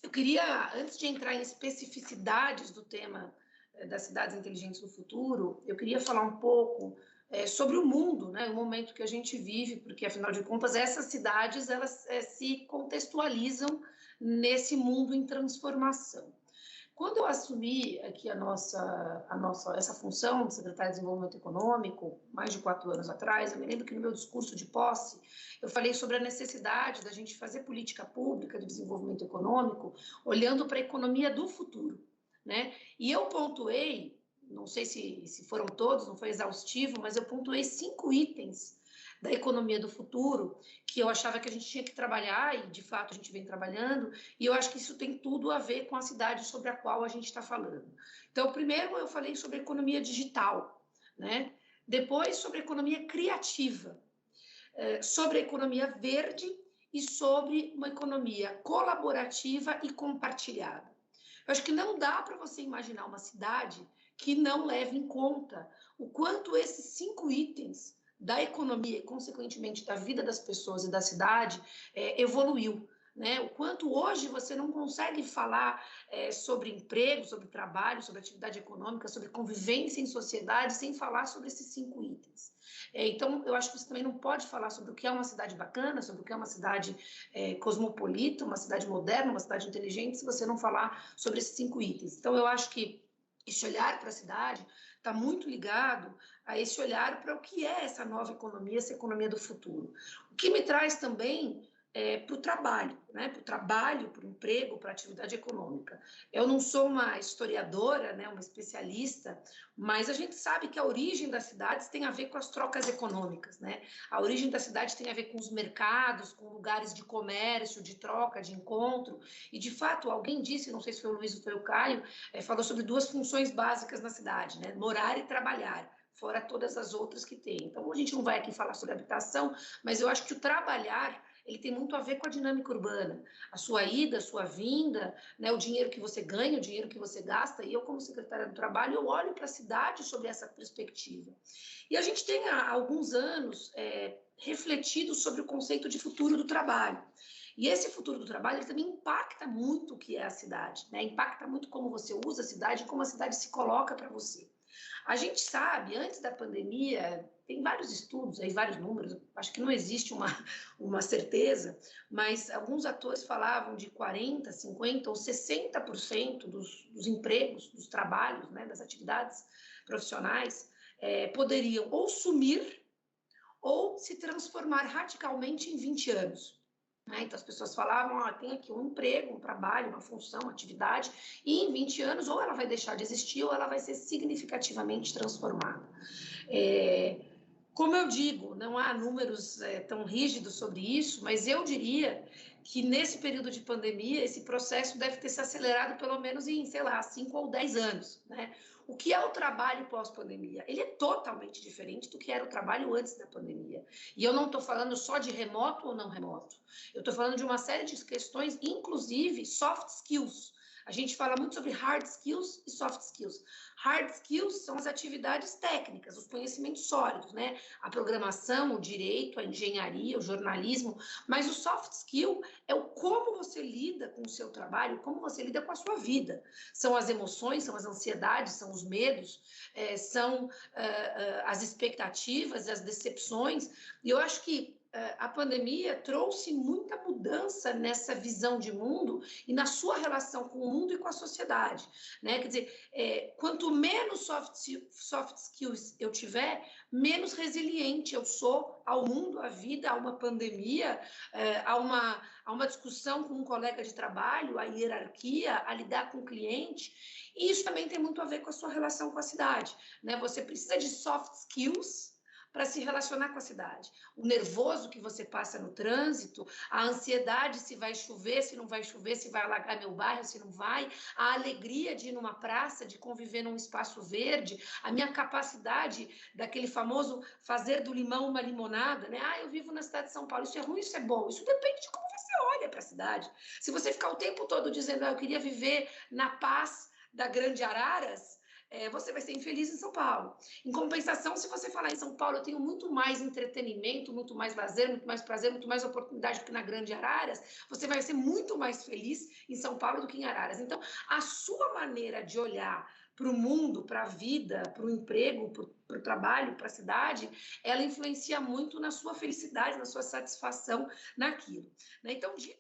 Eu queria, antes de entrar em especificidades do tema das cidades inteligentes no futuro, eu queria falar um pouco sobre o mundo, né, o momento que a gente vive, porque, afinal de contas, essas cidades elas se contextualizam nesse mundo em transformação. Quando eu assumi aqui essa função de secretária de Desenvolvimento Econômico, mais de 4 anos atrás, eu me lembro que no meu discurso de posse, eu falei sobre a necessidade da gente fazer política pública de desenvolvimento econômico, olhando para a economia do futuro, né? E eu pontuei, não sei se foram todos, não foi exaustivo, mas eu pontuei 5 itens da economia do futuro, que eu achava que a gente tinha que trabalhar, e de fato a gente vem trabalhando, e eu acho que isso tem tudo a ver com a cidade sobre a qual a gente está falando. Então, primeiro eu falei sobre economia digital, né? Depois sobre economia criativa, sobre economia verde e sobre uma economia colaborativa e compartilhada. Eu acho que não dá para você imaginar uma cidade que não leve em conta o quanto esses 5 itens da economia e, consequentemente, da vida das pessoas e da cidade evoluiu. Né? O quanto hoje você não consegue falar sobre emprego, sobre trabalho, sobre atividade econômica, sobre convivência em sociedade, sem falar sobre esses 5 itens. Então, eu acho que você também não pode falar sobre o que é uma cidade bacana, sobre o que é uma cidade cosmopolita, uma cidade moderna, uma cidade inteligente, se você não falar sobre esses 5 itens. Então, eu acho que esse olhar para a cidade está muito ligado a esse olhar para o que é essa nova economia, essa economia do futuro. O que me traz também para o trabalho, né? Para o trabalho, para o emprego, para a atividade econômica. Eu não sou uma historiadora, né? Uma especialista, mas a gente sabe que a origem das cidades tem a ver com as trocas econômicas, né? A origem da cidade tem a ver com os mercados, com lugares de comércio, de troca, de encontro, e de fato, alguém disse, não sei se foi o Luiz ou foi o Caio, falou sobre 2 funções básicas na cidade, né? Morar e trabalhar, fora todas as outras que tem. Então, a gente não vai aqui falar sobre habitação, mas eu acho que o trabalhar ele tem muito a ver com a dinâmica urbana, a sua ida, a sua vinda, né, o dinheiro que você ganha, o dinheiro que você gasta, e eu como secretária do trabalho, eu olho para a cidade sob essa perspectiva. E a gente tem há alguns anos refletido sobre o conceito de futuro do trabalho. E esse futuro do trabalho ele também impacta muito o que é a cidade, né? Impacta muito como você usa a cidade e como a cidade se coloca para você. A gente sabe, antes da pandemia, tem vários estudos, aí, vários números, acho que não existe uma certeza, mas alguns atores falavam de 40%, 50% ou 60% dos empregos, dos trabalhos, né, das atividades profissionais, poderiam ou sumir ou se transformar radicalmente em 20 anos. Então, as pessoas falavam, tem aqui um emprego, um trabalho, uma função, uma atividade, e em 20 anos ou ela vai deixar de existir ou ela vai ser significativamente transformada. Como eu digo, não há números tão rígidos sobre isso, mas eu diria que nesse período de pandemia, esse processo deve ter se acelerado pelo menos em, 5 ou 10 anos. Né? O que é o trabalho pós-pandemia? Ele é totalmente diferente do que era o trabalho antes da pandemia. E eu não estou falando só de remoto ou não remoto. Eu estou falando de uma série de questões, inclusive soft skills. A gente fala muito sobre hard skills e soft skills. Hard skills são as atividades técnicas, os conhecimentos sólidos, né? A programação, o direito, a engenharia, o jornalismo, mas o soft skill é o como você lida com o seu trabalho, como você lida com a sua vida. São as emoções, são as ansiedades, são os medos, são as expectativas, as decepções, e eu acho que a pandemia trouxe muita mudança nessa visão de mundo e na sua relação com o mundo e com a sociedade, né? Quer dizer, quanto menos soft skills eu tiver, menos resiliente eu sou ao mundo, à vida, a uma pandemia, a uma discussão com um colega de trabalho, a hierarquia, a lidar com o cliente. E isso também tem muito a ver com a sua relação com a cidade, né? Você precisa de soft skills para se relacionar com a cidade. O nervoso que você passa no trânsito, a ansiedade se vai chover, se não vai chover, se vai alagar meu bairro, se não vai, a alegria de ir numa praça, de conviver num espaço verde, a minha capacidade daquele famoso fazer do limão uma limonada, né? Eu vivo na cidade de São Paulo, isso é ruim, isso é bom, isso depende de como você olha para a cidade. Se você ficar o tempo todo dizendo, eu queria viver na paz da Grande Araras, você vai ser infeliz em São Paulo. Em compensação, se você falar em São Paulo, eu tenho muito mais entretenimento, muito mais lazer, muito mais prazer, muito mais oportunidade do que na Grande Araras, você vai ser muito mais feliz em São Paulo do que em Araras. Então, a sua maneira de olhar para o mundo, para a vida, para o emprego, para o trabalho, para a cidade, ela influencia muito na sua felicidade, na sua satisfação naquilo. Né? Então, de